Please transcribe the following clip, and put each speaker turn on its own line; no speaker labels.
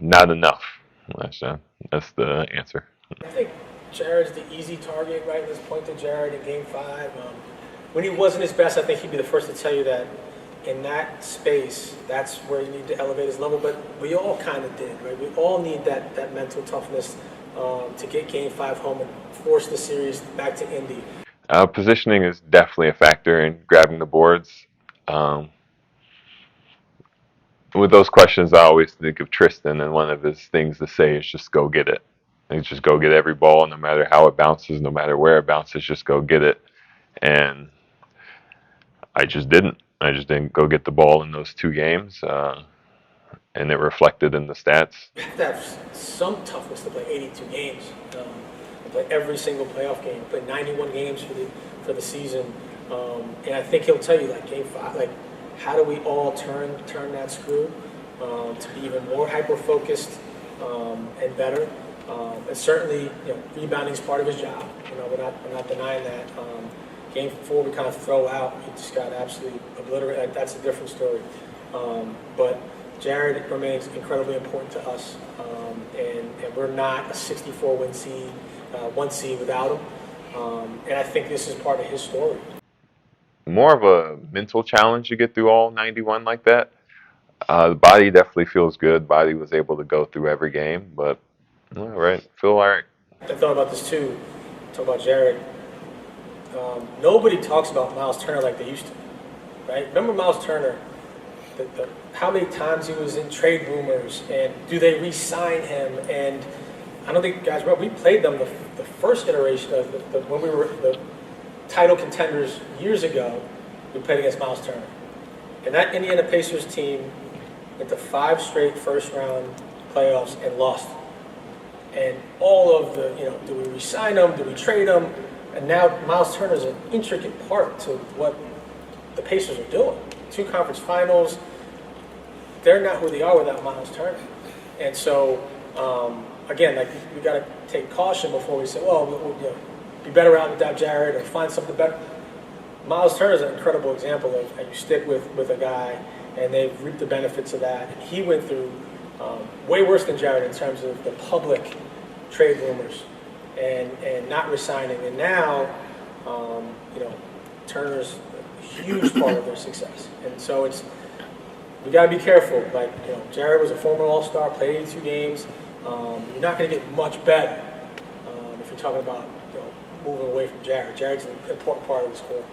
not enough. That's the answer.
I think Jarrett's the easy target, right? Let's point to Jarrett in Game 5. When he wasn't his best, I think he'd be the first to tell you that in that space, that's where you need to elevate his level. But we all kind of did, right? We all need that mental toughness to get Game 5 home and force the series back to Indy.
Positioning is definitely a factor in grabbing the boards. Um, with those questions, I always think of Tristan, and one of his things to say is just go get it. And just go get every ball, no matter how it bounces, no matter where it bounces, just go get it. And I just didn't. I just didn't go get the ball in those 2 games, and it reflected in the stats.
You have to have some toughness to play 82 games. To play every single playoff game. Play 91 games for the season. And I think he'll tell you, like, Game 5, like, how do we all turn that screw to be even more hyper-focused and better? And certainly, rebounding is part of his job. We're not denying that. Game 4, we kind of throw out. He just got absolutely obliterated. That's a different story. But Jarrett remains incredibly important to us, and we're not a 64 win seed, 1 seed without him. And I think this is part of his story.
More of a mental challenge to get through all 91 like that. The body definitely feels good. Body was able to go through every game, but all right, feel all right.
I thought about this too. Talk about Jarrett. Nobody talks about Miles Turner like they used to, right? Remember Miles Turner? How many times he was in trade rumors, and do they re-sign him? And I don't think guys remember, we played them the first iteration of when we were the title contenders years ago. We played against Miles Turner, and that Indiana Pacers team went to 5 straight first-round playoffs and lost. And all of the, do we re-sign him? Do we trade him? And now Miles Turner is an intricate part to what the Pacers are doing. 2 conference finals. They're not who they are without Miles Turner. And so, again, like, we got to take caution before we say, well, we'll be better out without Jarrett or find something better. Miles Turner is an incredible example of how you stick with a guy, and they've reaped the benefits of that. And he went through way worse than Jarrett in terms of the public trade rumors and not resigning. And now, Turner's a huge part of their success. And so we got to be careful. Like, Jarrett was a former All-Star, played 82 games. You're not going to get much better if you're talking about moving away from Jarrett. Jarrett's an important part of the score.